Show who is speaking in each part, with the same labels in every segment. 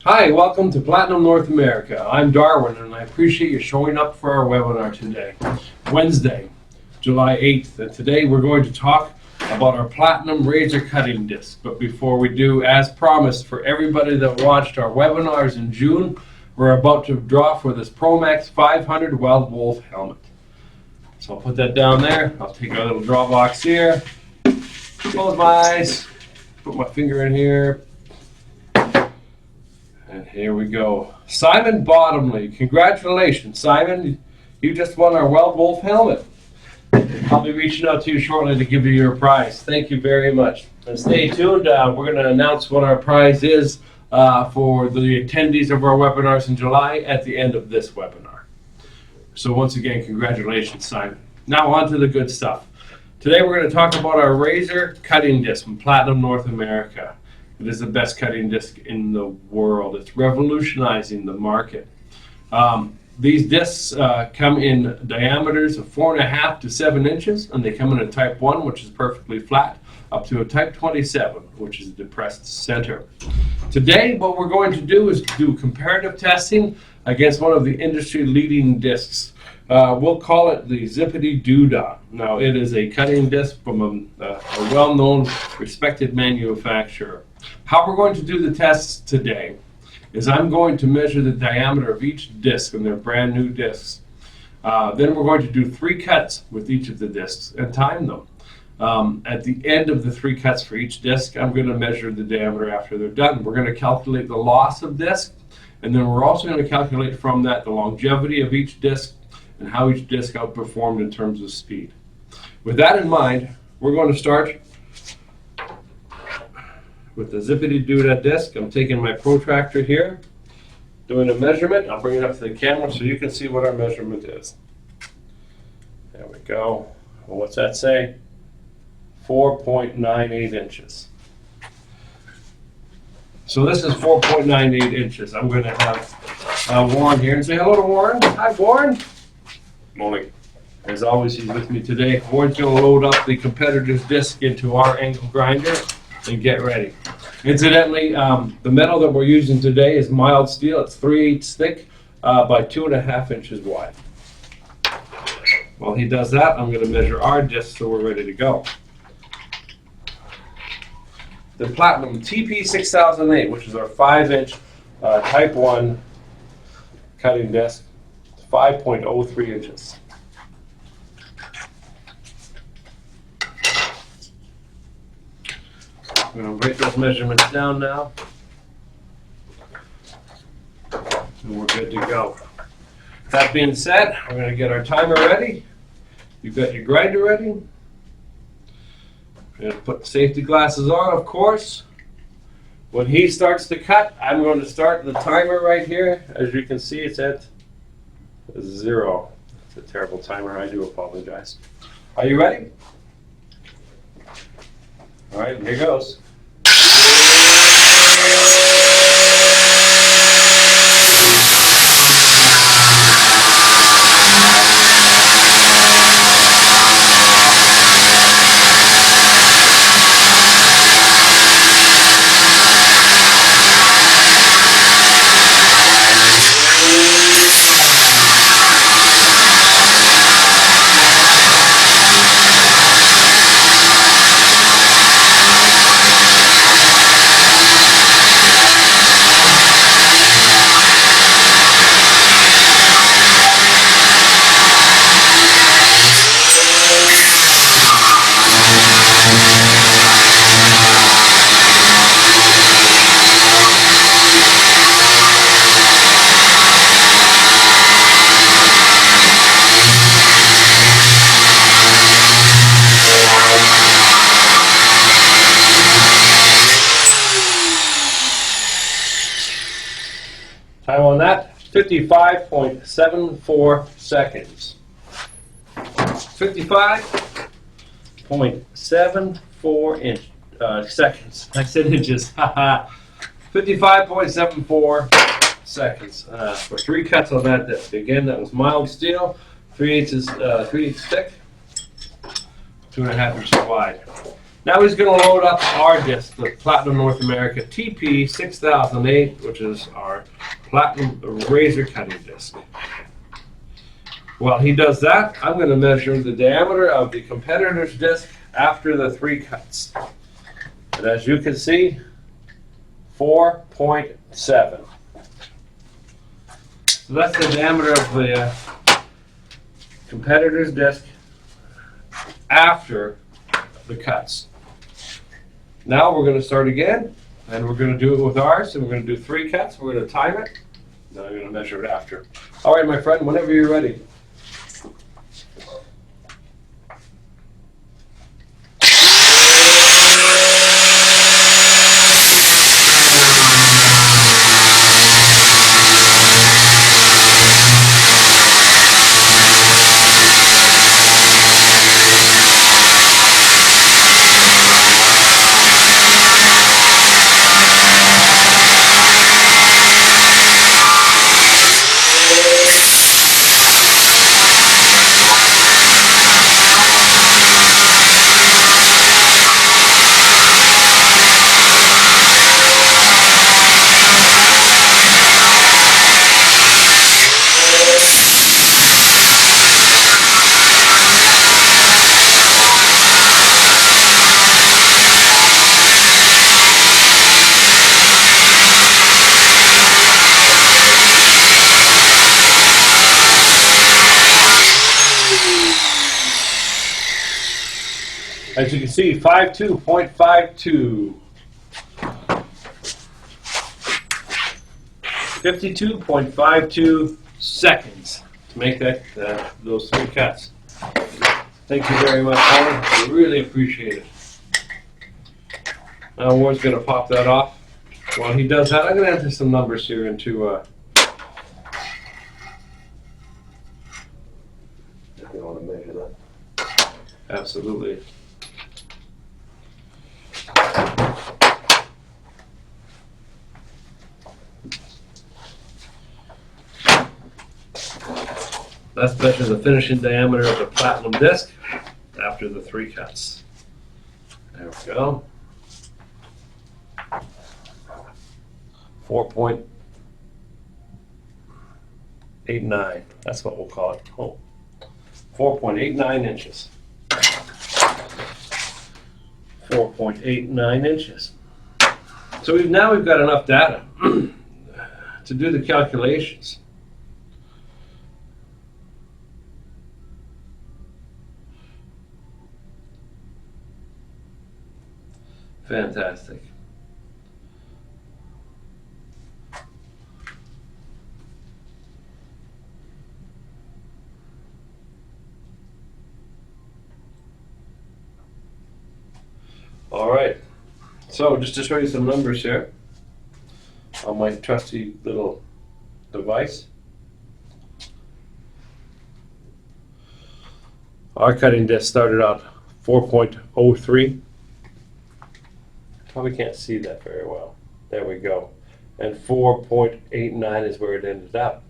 Speaker 1: Hi, welcome to Platinum North America. I'm Darwin, and I appreciate you showing up for our webinar today, Wednesday, July 8th. And today we're going to talk about our Platinum Razor Cutting Disc. But before we do, as promised, for everybody that watched our webinars in June, we're about to draw for this ProMax 500 Wild Wolf helmet. So I'll put that down there. I'll take a little draw box here, close my eyes, put my finger in here. And here we go. Simon Bottomley. Congratulations, Simon. You just won our Wild Wolf helmet. I'll be reaching out to you shortly to give you your prize. Thank you very much. And stay tuned. We're going to announce what our prize is for the attendees of our webinars in July at the end of this webinar. So once again, congratulations, Simon. Now on to the good stuff. Today we're going to talk about our Razor Cutting Disc from Platinum North America. It is the best cutting disc in the world. It's revolutionizing the market. These discs come in diameters of 4.5 to 7 inches, and they come in a type 1, which is perfectly flat, up to a type 27, which is a depressed center. Today, what we're going to do is do comparative testing against one of the industry-leading discs. We'll call it the Zippity-Doo-Dah. Now, it is a cutting disc from a well-known, respected manufacturer. How we're going to do the tests today is I'm going to measure the diameter of each disc, and they're brand new discs. Then we're going to do 3 cuts with each of the discs and time them. At the end of the 3 cuts for each disc, I'm going to measure the diameter after they're done. We're going to calculate the loss of disc, and then we're also going to calculate from that the longevity of each disc and how each disc outperformed in terms of speed. With that in mind, we're going to start with the Zippity-Doo-Dah disc. I'm taking my protractor here, doing a measurement. I'll bring it up to the camera so you can see what our measurement is. There we go. Well, what's that say? 4.98 inches. So this is 4.98 inches. I'm going to have Warren here and say hello to Warren. Hi, Warren. Morning. As always, he's with me today. Warren's going to load up the competitor's disc into our angle grinder and get ready. Incidentally, the metal that we're using today is mild steel. It's 3/8 thick by 2.5 inches wide. While he does that, I'm going to measure our disc so we're ready to go. The Platinum TP6008, which is our 5-inch Type 1 cutting disc, 5.03 inches. I'm going to write those measurements down now, and we're good to go. That being said, we're going to get our timer ready. You've got your grinder ready. We're going to put safety glasses on, of course. When he starts to cut, I'm going to start the timer right here. As you can see, it's at 0. It's a terrible timer. I do apologize. Are you ready? All right, here goes. Time on that, 55.74 seconds. 55.74 seconds. I said inches. 55.74 seconds for 3 cuts on that disc. Again, that was mild steel, 3/8 thick, 2.5 inches wide. Now he's going to load up our disc, the Platinum North America TP6008, which is our Platinum Razor Cutting Disc. While he does that, I'm going to measure the diameter of the competitor's disc after the 3 cuts. And as you can see, 4.7. So that's the diameter of the competitor's disc after the cuts. Now we're going to start again, and we're going to do it with ours, and we're going to do 3 cuts. We're going to time it, then I'm going to measure it after. All right, my friend, whenever you're ready. As you can see, 52.52. 52.52 seconds to make that those 3 cuts. Thank you very much, Warren. I really appreciate it. Now Warren's going to pop that off. While he does that, I'm going to enter some numbers here into I want to measure that. Absolutely. Let's measure the finishing diameter of the Platinum disc after the 3 cuts. There we go. 4.89. That's what we'll call it. Oh, 4.89 inches. 4.89 inches. So now we've got enough data to do the calculations. Fantastic. All right. So just to show you some numbers here on my trusty little device. Our cutting disc started out 4.03. Probably can't see that very well. There we go. And 4.89 is where it ended up.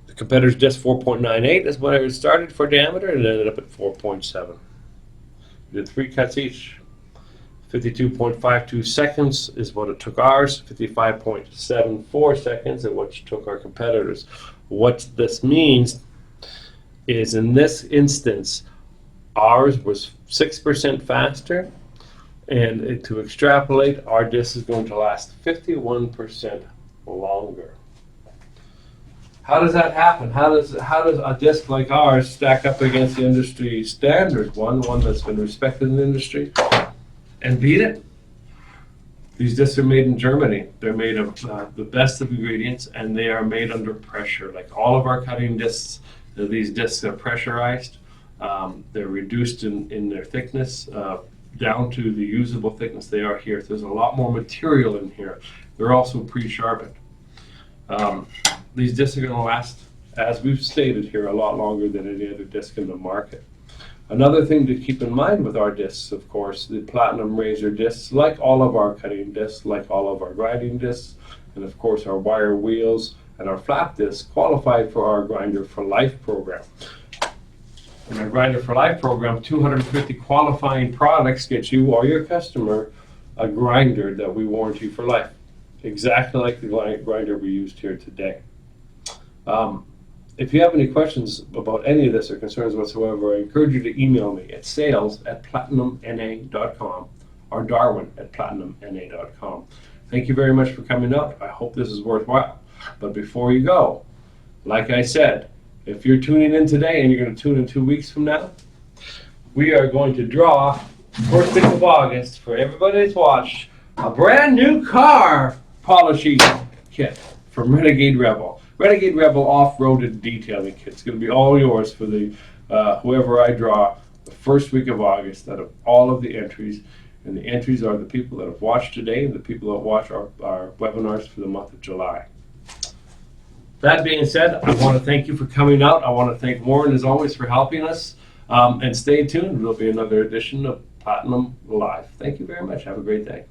Speaker 1: The competitor's disc 4.98 is where it started for diameter and it ended up at 4.7. We did 3 cuts each. 52.52 seconds is what it took ours. 55.74 seconds is what it took our competitors. What this means is in this instance, ours was 6% faster. And to extrapolate, our disc is going to last 51% longer. How does that happen? How does a disc like ours stack up against the industry standard one that's been respected in the industry, and beat it? These discs are made in Germany. They're made of the best of ingredients, and they are made under pressure. Like all of our cutting discs, these discs are pressurized. They're reduced in their thickness. Down to the usable thickness they are here. There's a lot more material in here. They're also pre-sharpened. These discs are going to last, as we've stated here, a lot longer than any other disc in the market. Another thing to keep in mind with our discs, of course, the Platinum Razor discs, like all of our cutting discs, like all of our grinding discs, and of course our wire wheels and our flat discs qualified for our Grinder for Life program. In our Grinder for Life program, 250 qualifying products get you or your customer a grinder that we warranty for life. Exactly like the grinder we used here today. If you have any questions about any of this or concerns whatsoever, I encourage you to email me at sales@platinumna.com or darwin@platinumna.com. Thank you very much for coming out. I hope this is worthwhile. But before you go, like I said, if you're tuning in today and you're going to tune in 2 weeks from now, we are going to draw first week of August for everybody that's watched a brand new car polishing kit from Renegade Rebel. Renegade Rebel off-roaded detailing kit. It's going to be all yours for the whoever I draw the first week of August out of all of the entries. And the entries are the people that have watched today and the people that watch our webinars for the month of July. That being said, I want to thank you for coming out. I want to thank Warren, as always, for helping us. And stay tuned. There'll be another edition of Platinum Live. Thank you very much. Have a great day.